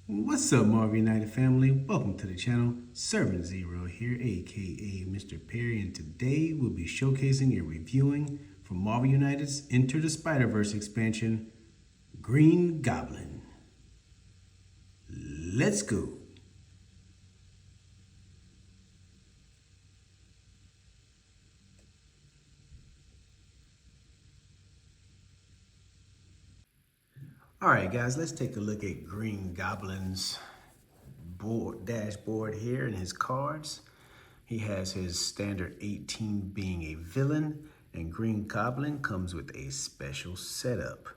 What's up, Marvel United family? Welcome to the channel. Servant Zero here, aka Mr. Perry, and today we'll be showcasing and reviewing from Marvel United's Enter the Spider-Verse expansion, Green Goblin. Let's go. Alright guys, let's take a look at Green Goblin's dashboard here and his cards. He has his standard 18 being a villain, and Green Goblin comes with a special setup.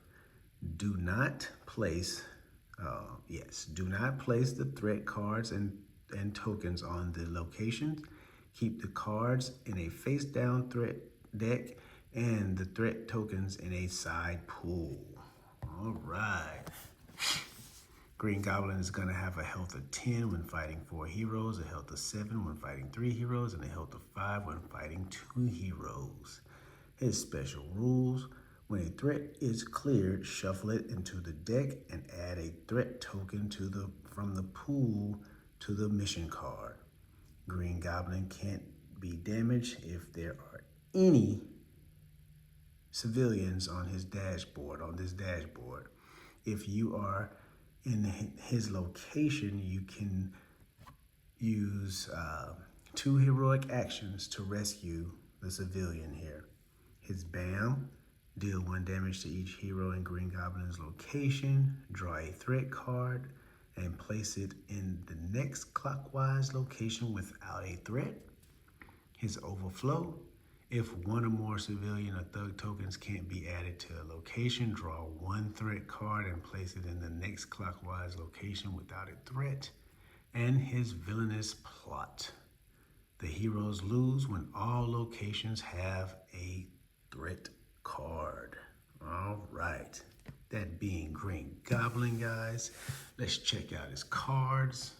Do not place, do not place the threat cards and tokens on the locations. Keep the cards in a face down threat deck and the threat tokens in a side pool. All right. Green Goblin is going to have a health of 10 when fighting 4 heroes, a health of 7 when fighting 3 heroes, and a health of 5 when fighting 2 heroes. His special rules: when a threat is cleared, shuffle it into the deck and add a threat token from the pool to the mission card. Green Goblin can't be damaged if there are any civilians on this dashboard. If you are in his location, you can use 2 heroic actions to rescue the civilian here. His BAM: deal 1 damage to each hero in Green Goblin's location, draw a threat card, and place it in the next clockwise location without a threat. His Overflow: if 1 or more civilian or thug tokens can't be added to a location, draw 1 threat card and place it in the next clockwise location without a threat. And his Villainous Plot: the heroes lose when all locations have a threat card. All right, that being Green Goblin, guys. Let's check out his cards.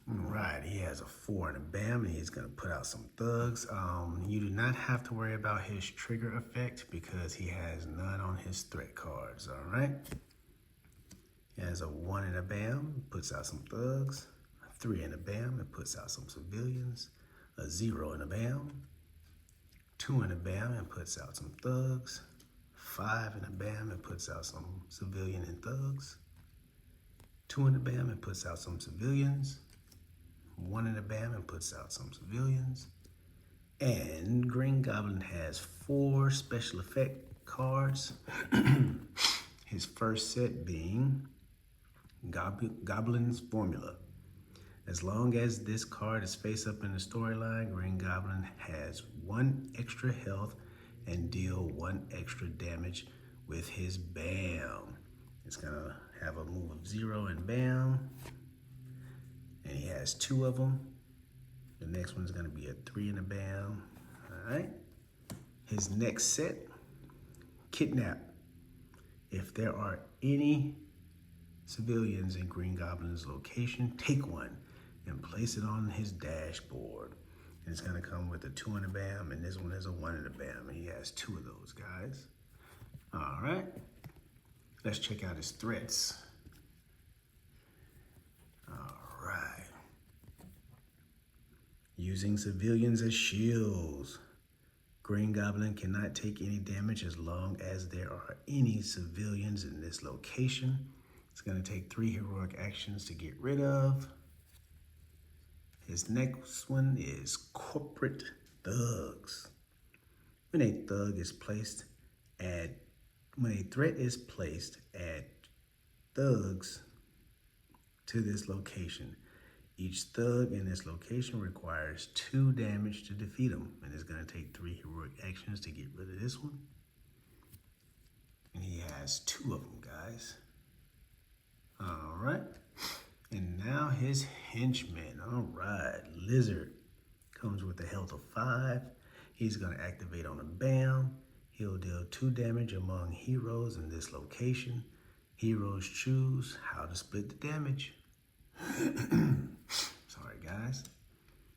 All right, he has a 4 and a BAM, and he's going to put out some thugs. You do not have to worry about his trigger effect because he has none on his threat cards, all right? He has a 1 and a BAM, puts out some thugs. A 3 and a BAM, and puts out some civilians. A 0 and a BAM. 2 and a BAM, and puts out some thugs. 5 and a BAM, and puts out some civilian and thugs. 2 and a BAM, and puts out some civilians. 1 in a BAM, and puts out some civilians. And Green Goblin has 4 special effect cards. His first set being Goblin's Formula. As long as this card is face up in the storyline, Green Goblin has 1 extra health and deal 1 extra damage with his BAM. It's gonna have a move of 0 and BAM. And he has 2 of them. The next one's gonna be a 3 and a BAM. All right. His next set, Kidnap. If there are any civilians in Green Goblin's location, take 1 and place it on his dashboard. And it's gonna come with a 2 and a BAM, and this one has a 1 and a BAM, and he has 2 of those guys. All right. Let's check out his threats. Using civilians as shields. Green Goblin cannot take any damage as long as there are any civilians in this location. It's going to take 3 heroic actions to get rid of. His next one is Corporate Thugs. When a threat is placed, add thugs to this location. Each thug in this location requires 2 damage to defeat him, and it's going to take 3 heroic actions to get rid of this one. And he has 2 of them, guys. All right. And now his henchmen. All right. Lizard comes with a health of 5. He's going to activate on a BAM. He'll deal 2 damage among heroes in this location. Heroes choose how to split the damage. Sorry, guys.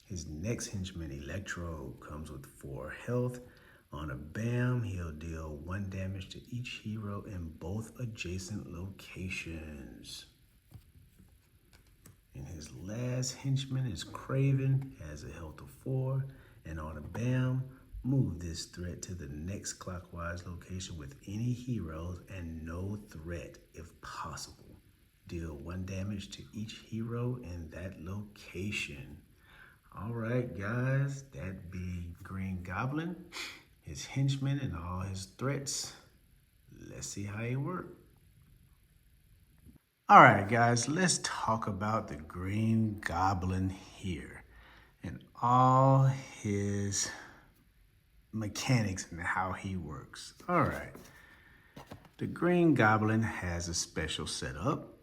His next henchman, Electro, comes with 4 health. On a BAM, he'll deal 1 damage to each hero in both adjacent locations. And his last henchman is Craven, has a health of 4. And on a bam, move this threat to the next clockwise location with any heroes and no threat if possible. Deal 1 damage to each hero in that location. All right, guys, that be Green Goblin, his henchmen, and all his threats. Let's see how it works. All right, guys, let's talk about the Green Goblin here and all his mechanics and how he works. All right, the Green Goblin has a special setup.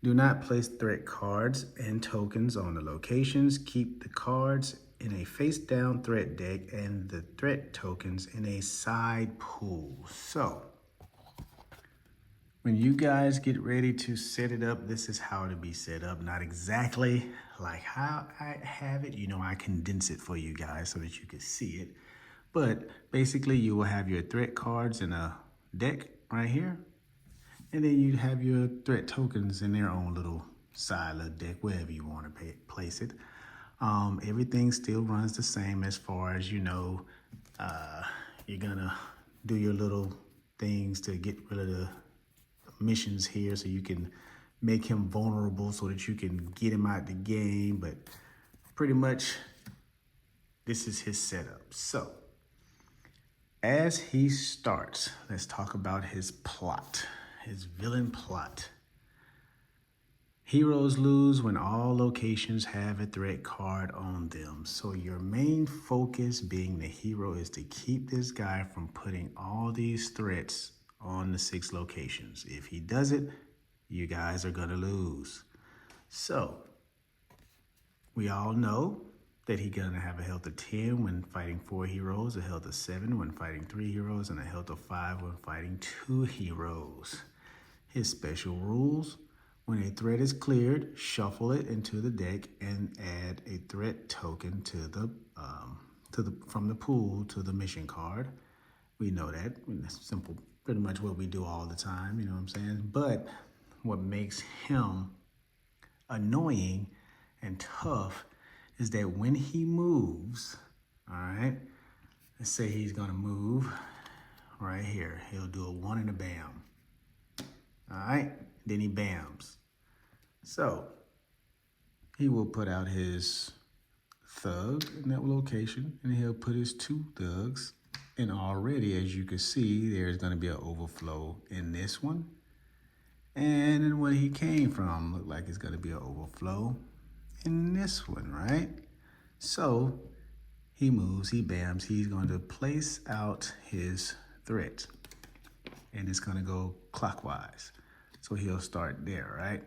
Do not place threat cards and tokens on the locations. Keep the cards in a face-down threat deck and the threat tokens in a side pool. So, when you guys get ready to set it up, this is how it'll be set up. Not exactly like how I have it. You know, I condense it for you guys so that you can see it. But basically, you will have your threat cards in a deck right here. And then you'd have your threat tokens in their own little side of the deck, wherever you want to place it. Everything still runs the same as far as, you know, you're going to do your little things to get rid of the missions here so you can make him vulnerable so that you can get him out the game. But pretty much this is his setup. So as he starts, let's talk about his plot. His villain plot. Heroes lose when all locations have a threat card on them. So your main focus being the hero is to keep this guy from putting all these threats on the 6 locations. If he does it, you guys are gonna lose. So we all know that he's gonna have a health of 10 when fighting 4 heroes, a health of 7 when fighting 3 heroes, and a health of 5 when fighting 2 heroes. His special rules: when a threat is cleared, shuffle it into the deck and add a threat token from the pool to the mission card. We know that. That's simple, pretty much what we do all the time, you know what I'm saying? But what makes him annoying and tough is that when he moves, all right, let's say he's gonna move right here. He'll do a 1 and a bam. All right, then he bams. So he will put out his thug in that location and he'll put his 2 thugs. And already, as you can see, there's gonna be an overflow in this one. And then where he came from, look like it's gonna be an overflow in this one, right? So he moves, he bams, he's going to place out his threat. And it's gonna go clockwise. So he'll start there, right?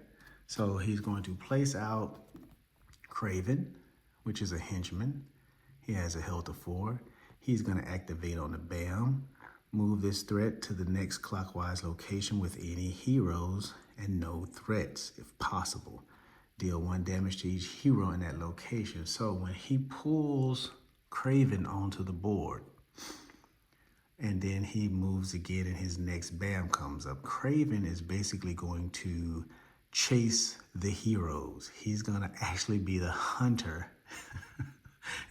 So he's going to place out Craven, which is a henchman. He has a health of 4. He's gonna activate on the bam, move this threat to the next clockwise location with any heroes and no threats if possible. Deal 1 damage to each hero in that location. So when he pulls Craven onto the board, and then he moves again and his next bam comes up, Craven is basically going to chase the heroes. He's gonna actually be the hunter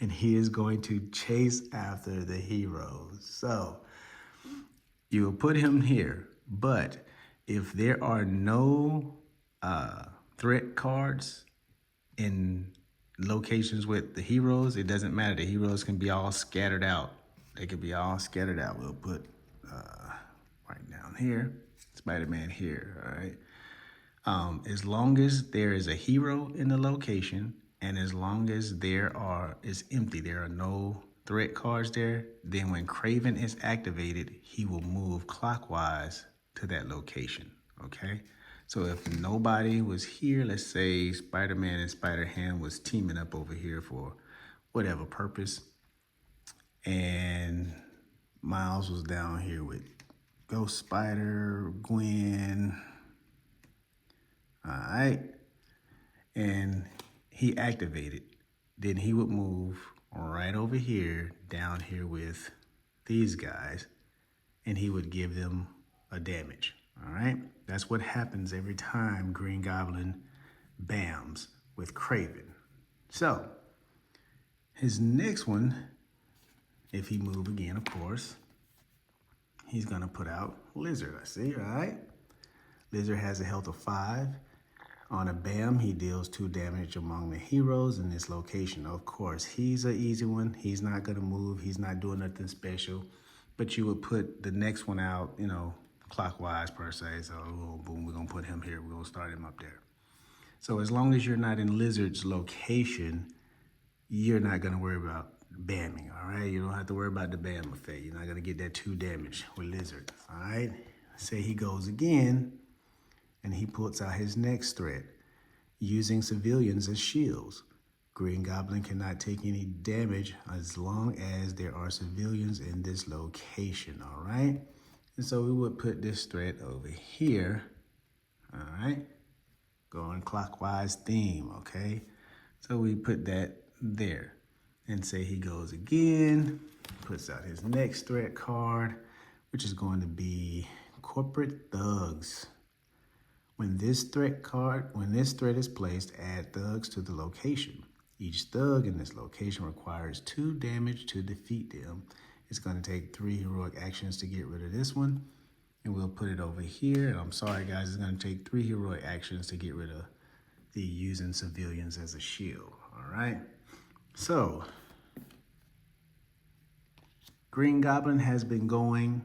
and he is going to chase after the heroes. So you will put him here, but if there are no threat cards in locations with the heroes, it doesn't matter. The heroes can be all scattered out. They could be all scattered out. We'll put right down here, Spider-Man here, all right? As long as there is a hero in the location and as long as it's empty, there are no threat cards there, then when Craven is activated, he will move clockwise to that location, okay? So if nobody was here, let's say Spider-Man and Spider-Ham was teaming up over here for whatever purpose, and Miles was down here with Ghost Spider, Gwen, all right, and he activated, then he would move right over here, down here with these guys, and he would give them a damage, all right? That's what happens every time Green Goblin BAMs with Craven. So his next one, if he move again, of course, he's gonna put out Lizard. I see, all right? Lizard has a health of 5. On a BAM, he deals 2 damage among the heroes in this location. Of course, he's an easy one. He's not gonna move. He's not doing nothing special. But you would put the next one out, you know, clockwise per se. So boom, we're gonna put him here. We're gonna start him up there. So as long as you're not in Lizard's location, you're not gonna worry about BAMing, all right? You don't have to worry about the BAM effect. You're not gonna get that 2 damage with Lizard, all right? Say he goes again, and he puts out his next threat, using civilians as shields. Green Goblin cannot take any damage as long as there are civilians in this location, all right? And so we would put this threat over here, all right? Going clockwise theme, okay? So we put that there. And say he goes again, puts out his next threat card, which is going to be Corporate Thugs. When this threat is placed, add thugs to the location. Each thug in this location requires 2 damage to defeat them. It's going to take 3 heroic actions to get rid of this one. And we'll put it over here. And I'm sorry, guys, it's going to take 3 heroic actions to get rid of the using civilians as a shield. All right. So, Green Goblin has been going.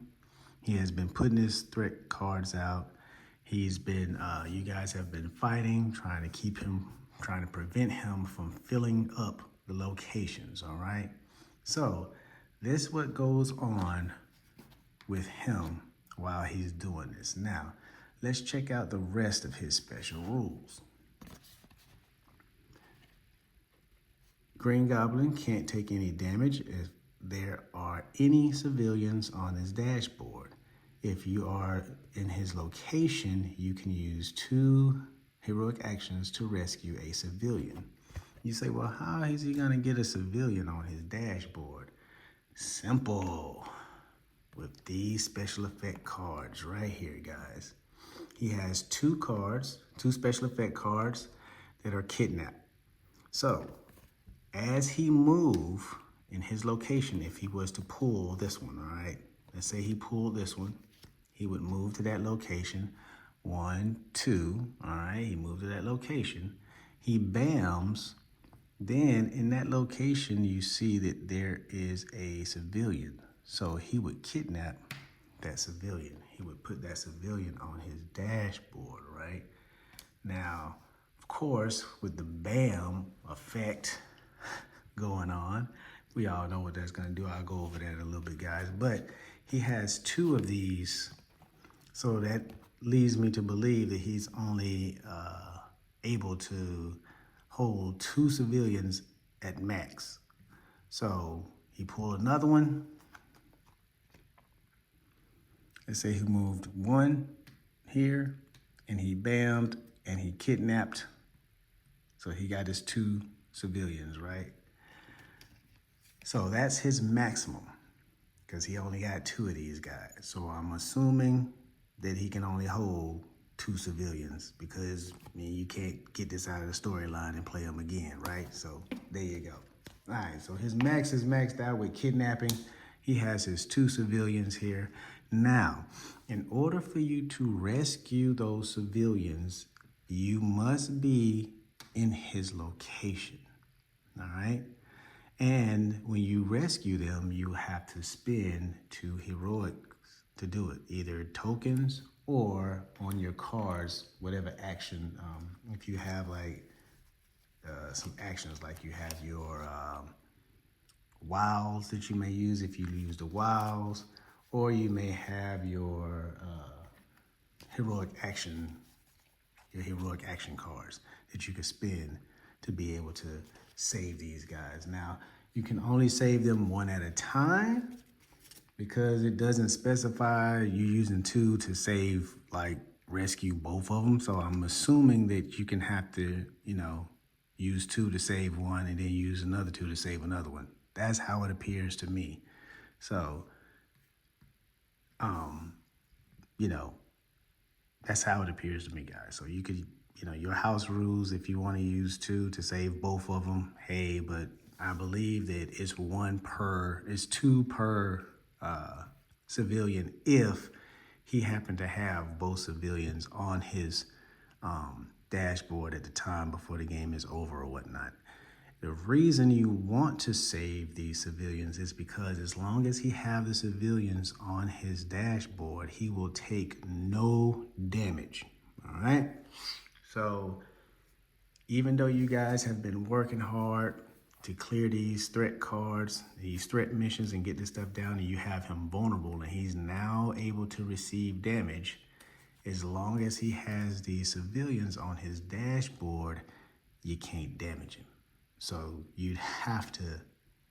He has been putting his threat cards out. He's been, you guys have been fighting, trying to keep him, trying to prevent him from filling up the locations, all right? So this is what goes on with him while he's doing this. Now, let's check out the rest of his special rules. Green Goblin can't take any damage if there are any civilians on his dashboard. If you are in his location, you can use 2 heroic actions to rescue a civilian. You say, well, how is he gonna get a civilian on his dashboard? Simple. With these special effect cards right here, guys. He has 2 cards, 2 special effect cards that are kidnapped. So, as he move in his location, if he was to pull this one, all right? Let's say he pulled this one. He would move to that location. 1, 2, all right? He moved to that location. He BAMs. Then in that location, you see that there is a civilian. So he would kidnap that civilian. He would put that civilian on his dashboard, right? Now, of course, with the BAM effect going on, we all know what that's gonna do. I'll go over that in a little bit, guys. But he has 2 of these, so that leads me to believe that he's only able to hold 2 civilians at max. So he pulled another one. Let's say he moved 1 here, and he BAM'd, and he kidnapped. So he got his 2 civilians, right? So that's his maximum, because he only got 2 of these guys. So I'm assuming that he can only hold 2 civilians, because I mean, you can't get this out of the storyline and play them again, right? So there you go. All right, so his max is maxed out with kidnapping. He has his 2 civilians here. Now, in order for you to rescue those civilians, you must be in his location, all right? And when you rescue them, you have to spend 2 heroics to do it, either tokens or on your cards, whatever action. If you have like some actions, like you have your wows that you may use if you use the wows, or you may have your heroic action cards that you can spend to be able to save these guys. Now, you can only save them 1 at a time, because it doesn't specify you using 2 to save, like rescue both of them. So I'm assuming that you can have to, you know, use 2 to save 1 and then use another 2 to save another one. That's how it appears to me. So, you know, that's how it appears to me, guys. So you could your house rules. If you want to use two to save both of them, hey, but I believe that it's two per civilian if he happened to have both civilians on his dashboard at the time before the game is over or whatnot. The reason you want to save these civilians is because as long as he have the civilians on his dashboard, he will take no damage, all right? So even though you guys have been working hard to clear these threat cards, these threat missions, and get this stuff down, and you have him vulnerable, and he's now able to receive damage, as long as he has these civilians on his dashboard, you can't damage him. So you'd have to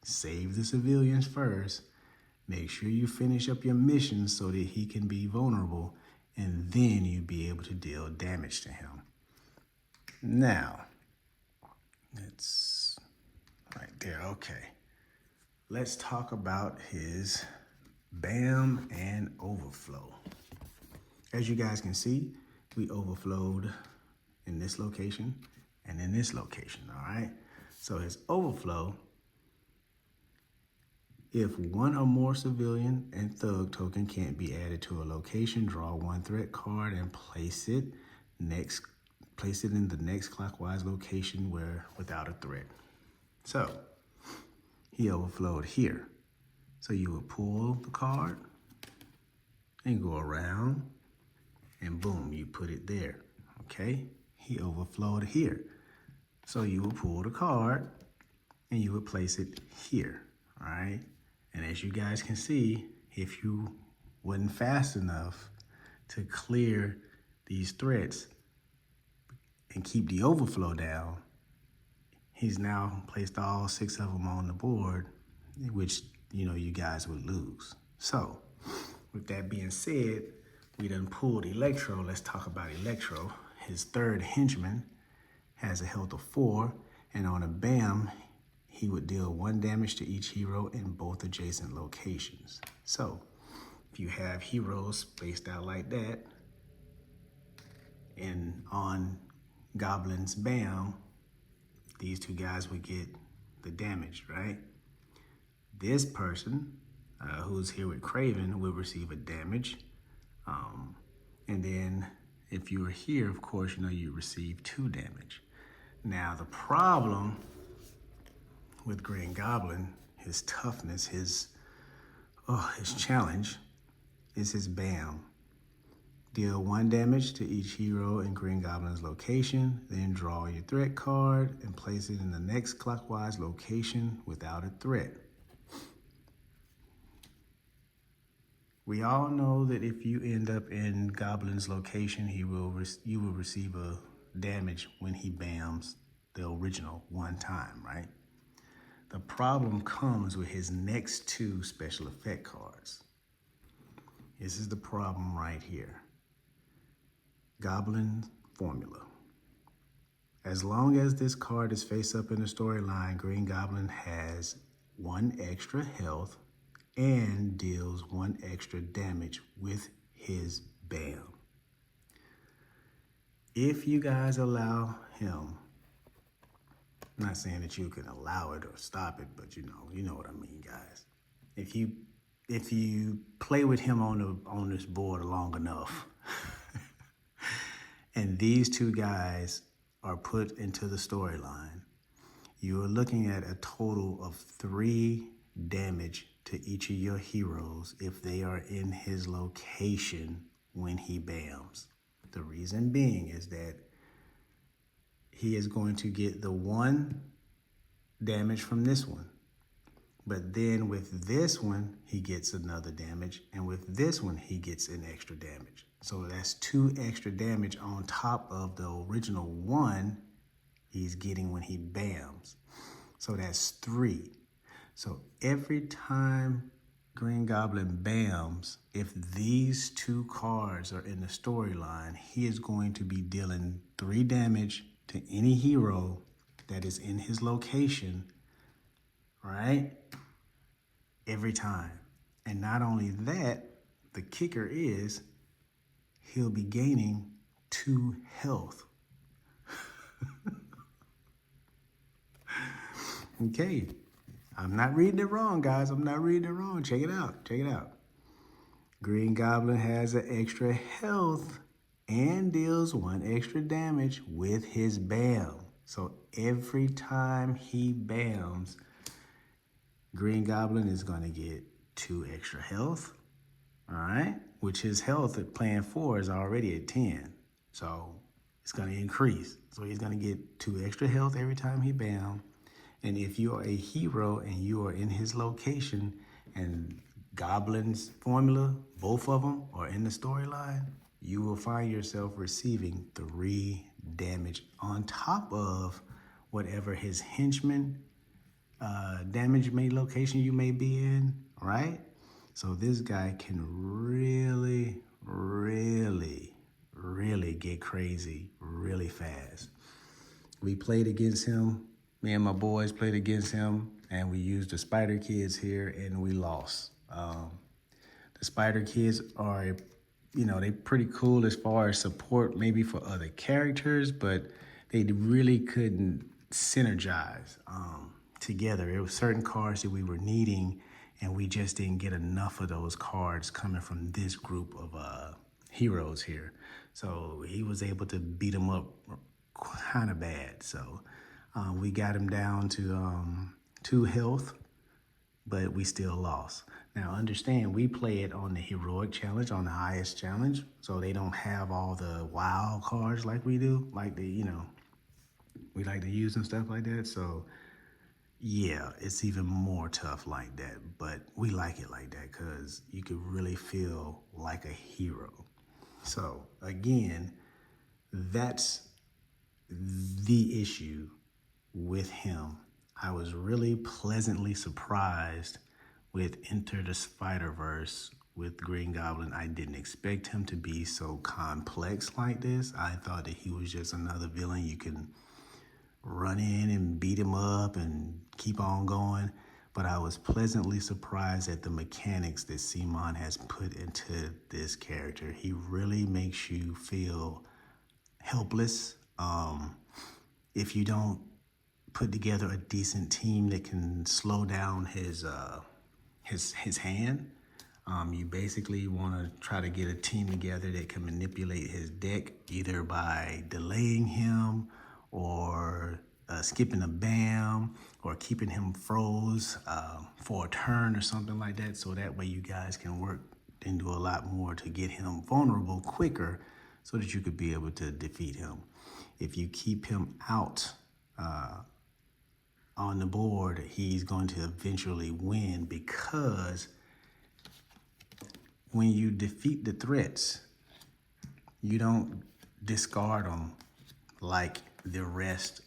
save the civilians first, make sure you finish up your mission so that he can be vulnerable, and then you'd be able to deal damage to him. Now, it's right there, okay. Let's talk about his BAM and overflow. As you guys can see, we overflowed in this location and in this location, all right? So his overflow, if one or more civilian and thug token can't be added to a location, draw one threat card and place it in the next clockwise location without a threat. So he overflowed here. So you would pull the card and go around and boom, you put it there, okay? He overflowed here. So you would pull the card and you would place it here, all right? And as you guys can see, if you wasn't fast enough to clear these threats and keep the overflow down, he's now placed all 6 of them on the board, which, you guys would lose. So with that being said, we done pulled Electro. Let's talk about Electro. His third henchman has a health of 4, and on a BAM, he would deal 1 damage to each hero in both adjacent locations. So if you have heroes spaced out like that, and on Goblin's BAM, these 2 guys would get the damage, right? This person, who's here with Craven, will receive a damage. And then if you were here, of course, you receive 2 damage. Now, the problem with Green Goblin, his toughness, his challenge, is his BAM. Deal 1 damage to each hero in Green Goblin's location, then draw your threat card and place it in the next clockwise location without a threat. We all know that if you end up in Goblin's location, you will receive a damage when he BAMs the original 1 time, right? The problem comes with his next 2 special effect cards. This is the problem right here. Goblin formula. As long as this card is face up in the storyline, Green Goblin has 1 extra health and deals 1 extra damage with his BAM. If you guys allow him, I'm not saying that you can allow it or stop it, but you know what I mean, guys. If you play with him on this board long enough, and these 2 guys are put into the storyline, you are looking at a total of 3 damage to each of your heroes if they are in his location when he BAMs. The reason being is that he is going to get the 1 damage from this one. But then with this one, he gets another damage. And with this one, he gets an extra damage. So that's 2 extra damage on top of the original 1 he's getting when he BAMs. So that's 3. So every time Green Goblin BAMs, if these 2 cards are in the storyline, he is going to be dealing 3 damage to any hero that is in his location, right? Every time. And not only that, the kicker is he'll be gaining 2 health Okay, I'm not reading it wrong, guys. I'm not reading it wrong. Check it out. Check it out. Green Goblin has an extra health and deals 1 extra damage with his bam. So every time he bams, Green Goblin is going to get 2 extra health, all right? Which his health at plan 4 is already at 10. So it's going to increase. So he's going to get 2 extra health every time he bam. And if you are a hero and you are in his location and Goblin's formula, both of them are in the storyline, you will find yourself receiving 3 damage on top of whatever his henchman damage made location you may be in, right? So this guy can really, really get crazy really fast. We played against him. Me and my boys played against him, and we used the Spider Kids here, and we lost. The Spider Kids are, they pretty cool as far as support maybe for other characters, but they really couldn't synergize together. There were certain cards that we were needing, and we just didn't get enough of those cards coming from this group of heroes here. So he was able to beat them up kind of bad. So we got him down to 2 health, but we still lost. Now understand, we play it on the heroic challenge, on the highest challenge, so they don't have all the wild cards like we do, like we like to use and stuff like that. So yeah, it's even more tough like that, but we like it like that because you could really feel like a hero. So again, that's the issue with him. I was really pleasantly surprised with Enter the Spider-Verse with Green Goblin. I didn't expect him to be so complex like this. I thought that he was just another villain you can run in and beat him up and keep on going. But I was pleasantly surprised at the mechanics that Simon has put into this character. He really makes you feel helpless. If you don't put together a decent team that can slow down his hand, you basically want to try to get a team together that can manipulate his deck either by delaying him or skipping a bam or keeping him froze for a turn or something like that, so that way you guys can work and do a lot more to get him vulnerable quicker so that you could be able to defeat him. If you keep him out on the board, he's going to eventually win, because when you defeat the threats, you don't discard them like the rest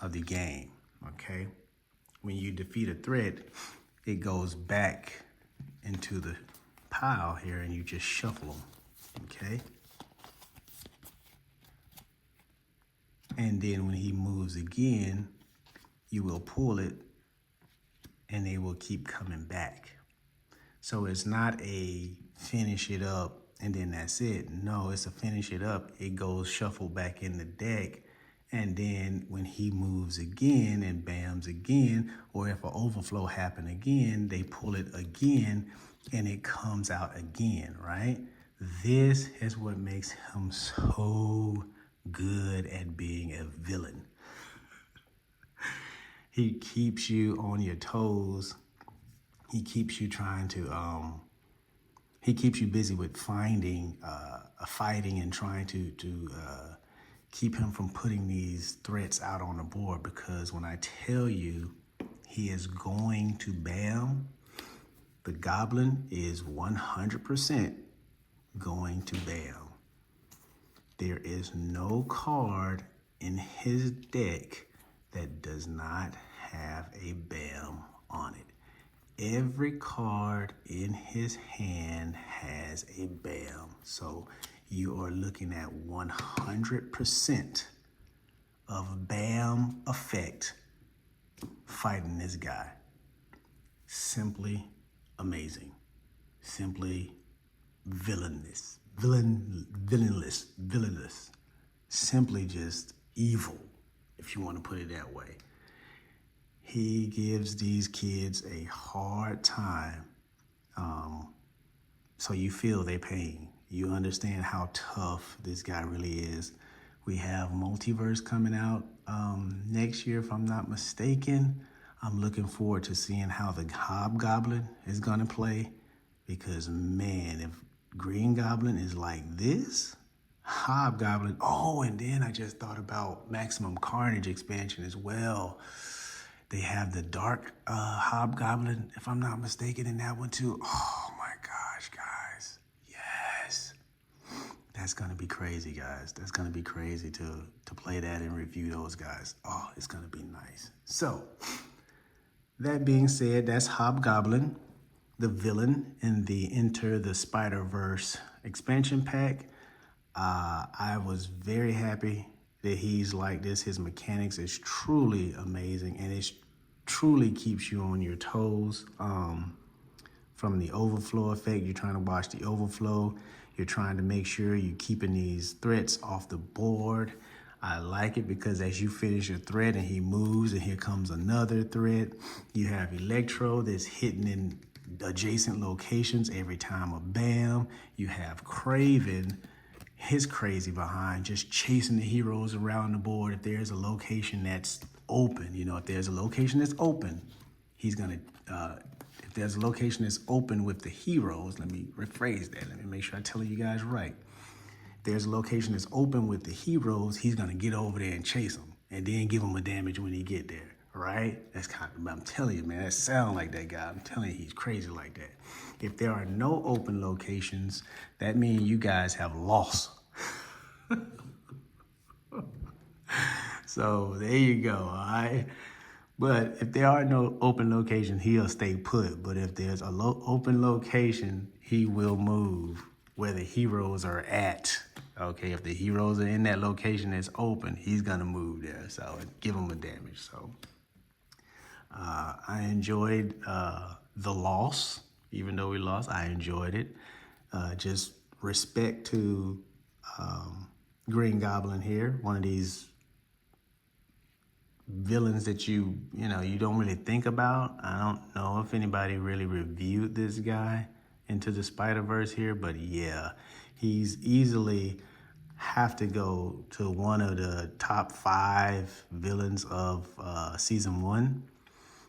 of the game, okay? When you defeat a threat, it goes back into the pile here and you just shuffle them, okay? And then when he moves again, you will pull it and they will keep coming back. So it's not a finish it up and then that's it. No, it's a finish it up. It goes shuffled back in the deck. And then when he moves again and bams again, or if an overflow happen again, they pull it again and it comes out again, right? This is what makes him so good at being a villain. He keeps you on your toes. He keeps you trying to, he keeps you busy with finding, fighting and trying to keep him from putting these threats out on the board, because when I tell you he is going to bam, the Goblin is 100% going to bam. There is no card in his deck that does not have a bam on it. Every card in his hand has a bam. So you are looking at 100% of bam effect fighting this guy. Simply amazing. Simply villainous. Villainous. Simply just evil, if you want to put it that way. He gives these kids a hard time. So you feel their pain. You understand how tough this guy really is. We have Multiverse coming out next year, if I'm not mistaken. I'm looking forward to seeing how the Hobgoblin is going to play. Because, man, if Green Goblin is like this, Hobgoblin. Oh, and then I just thought about Maximum Carnage expansion as well. They have the Dark Hobgoblin, if I'm not mistaken, in that one too. Oh my gosh, guys. Yes. That's gonna be crazy, guys. That's gonna be crazy to play that and review those guys. Oh, it's gonna be nice. So, that being said, that's Hobgoblin, the villain in the Enter the Spider-Verse expansion pack. I was very happy that he's like this. His mechanics is truly amazing, and it truly keeps you on your toes. From the overflow effect, you're trying to watch the overflow. You're trying to make sure you're keeping these threats off the board. I like it because as you finish your threat and he moves and here comes another threat, you have Electro that's hitting in adjacent locations every time a bam. You have Craven, his crazy behind, just chasing the heroes around the board. If there's a location that's open, if there's a location that's open, he's gonna, if there's a location that's open with the heroes, let me rephrase that. Let me make sure I'm telling you guys right. If there's a location that's open with the heroes, he's gonna get over there and chase them and then give them a damage when he get there, right? That's kind of, I'm telling you, man, that sound like that guy. I'm telling you, he's crazy like that. If there are no open locations, that means you guys have lost. So there you go, all right? But if there are no open locations, he'll stay put. But if there's a open location, he will move where the heroes are at. Okay, if the heroes are in that location that's open, he's gonna move there. So give him a damage. So I enjoyed the loss. Even though we lost, I enjoyed it. Just respect to Green Goblin here, one of these villains that you don't really think about. I don't know if anybody really reviewed this guy into the Spider-Verse here, but yeah, he's easily have to go to one of the top 5 villains of season 1.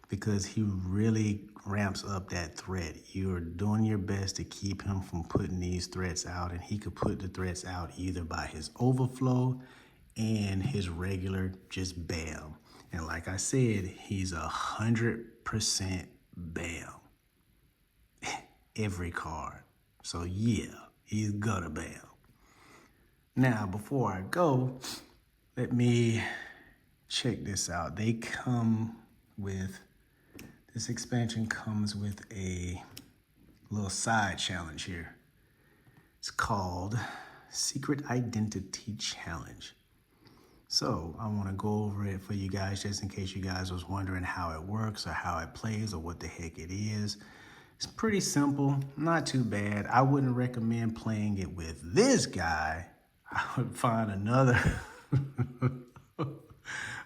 Because he really ramps up that threat. You're doing your best to keep him from putting these threats out, and he could put the threats out either by his overflow and his regular just bam. And like I said, he's 100% bam. Every card. So yeah, he's gonna bam. Now, before I go, let me check this out. They come with... This expansion comes with a little side challenge here. It's called Secret Identity Challenge. So I want to go over it for you guys just in case you guys was wondering how it works or how it plays or what the heck it is. It's pretty simple, not too bad. I wouldn't recommend playing it with this guy. I would find another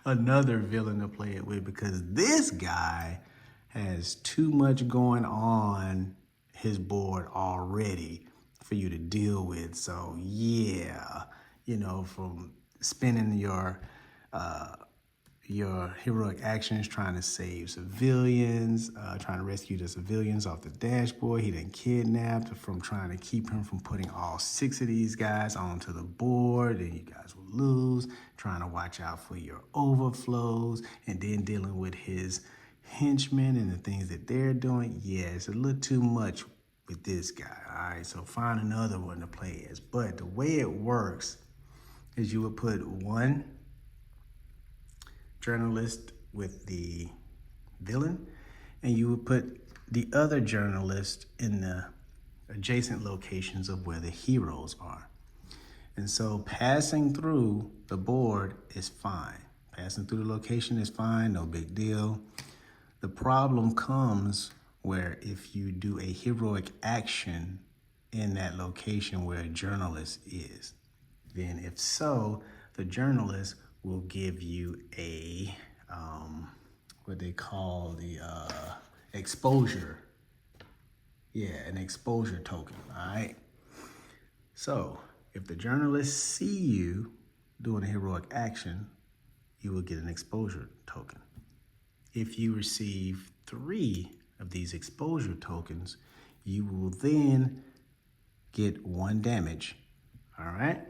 another villain to play it with because this guy has too much going on his board already for you to deal with. So yeah, from spending your heroic actions trying to save civilians, trying to rescue the civilians off the dashboard. He done kidnapped, from trying to keep him from putting all 6 of these guys onto the board, and you guys will lose, trying to watch out for your overflows, and then dealing with his henchmen and the things that they're doing. Yeah, it's a little too much with this guy. All right, so find another one to play as. But the way it works is you would put one journalist with the villain, and you would put the other journalist in the adjacent locations of where the heroes are. And so passing through the board is fine. Passing through the location is fine, no big deal. The problem comes where if you do a heroic action in that location where a journalist is, then if so, the journalist will give you a what they call the exposure. Yeah, an exposure token, all right? So if the journalists see you doing a heroic action, you will get an exposure token. If you receive 3 of these exposure tokens, you will then get 1 damage, all right?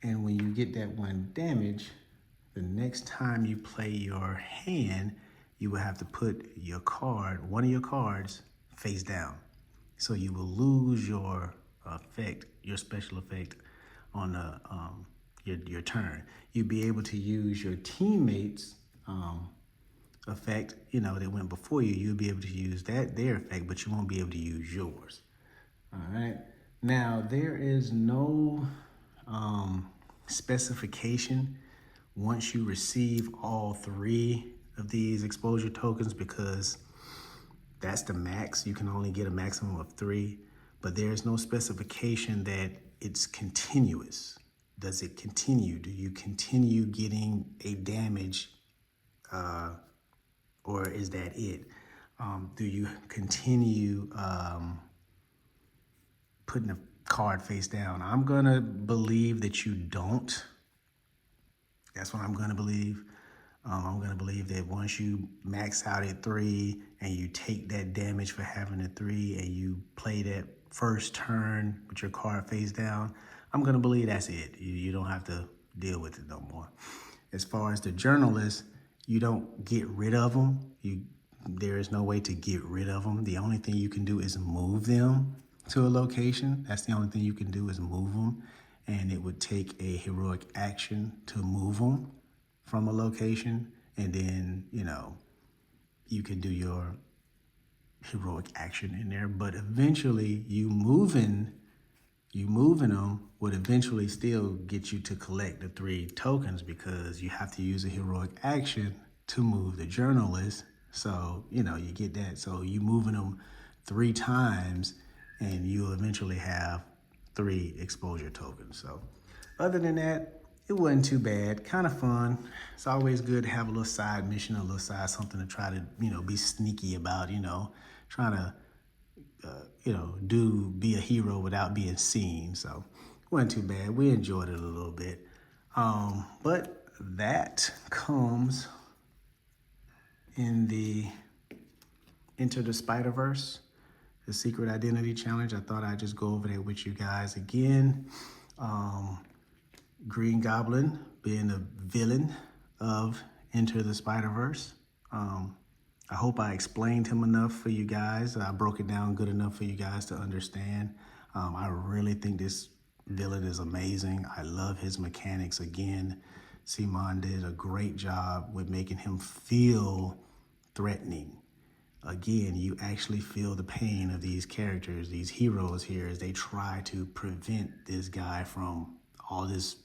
And when you get that 1 damage, the next time you play your hand, you will have to put your card, one of your cards, face down. So you will lose your effect, your special effect on your turn. You'll be able to use your teammates' effect, you know, that went before you. You'll be able to use their effect, but you won't be able to use yours. All right. Now there is no specification once you receive all 3 of these exposure tokens, because that's the max. You can only get a maximum of 3, but there's no specification that it's continuous. Does it continue? Do you continue getting a damage, or is that it? Do you continue putting a card face down? I'm gonna believe that you don't. That's what I'm gonna believe. I'm gonna believe that once you max out at 3 and you take that damage for having a 3 and you play that first turn with your card face down, I'm gonna believe that's it. You don't have to deal with it no more. As far as the journalists, you don't get rid of them. There is no way to get rid of them. The only thing you can do is move them to a location. That's the only thing you can do is move them. And it would take a heroic action to move them from a location. And then, you know, you can do your heroic action in there. But eventually you moving them would eventually still get you to collect the 3 tokens, because you have to use a heroic action to move the journalist. So, you know, you get that. So you moving them 3 times and you'll eventually have 3 exposure tokens. So other than that, it wasn't too bad. Kind of fun. It's always good to have a little side mission, a little side something to try to, you know, be sneaky about, you know, trying to, you know, be a hero without being seen. So it wasn't too bad. We enjoyed it a little bit. But that comes in the Into the Spider-Verse, the Secret Identity Challenge. I thought I'd just go over that with you guys again. Green Goblin being the villain of Into the Spider-Verse. I hope I explained him enough for you guys. I broke it down good enough for you guys to understand. I really think this villain is amazing. I love his mechanics. Again, Simon did a great job with making him feel threatening. Again, you actually feel the pain of these characters, these heroes here, as they try to prevent this guy from all this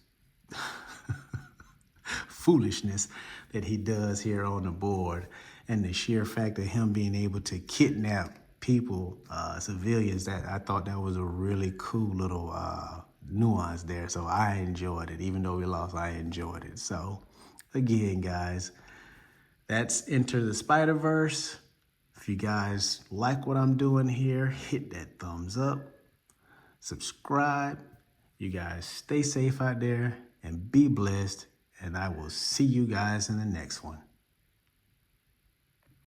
foolishness that he does here on the board. And the sheer fact of him being able to kidnap people, civilians, that I thought that was a really cool little nuance there. So I enjoyed it. Even though we lost, I enjoyed it. So again, guys, that's Enter the Spider-Verse. If you guys like what I'm doing here, hit that thumbs up, subscribe. You guys stay safe out there and be blessed. And I will see you guys in the next one.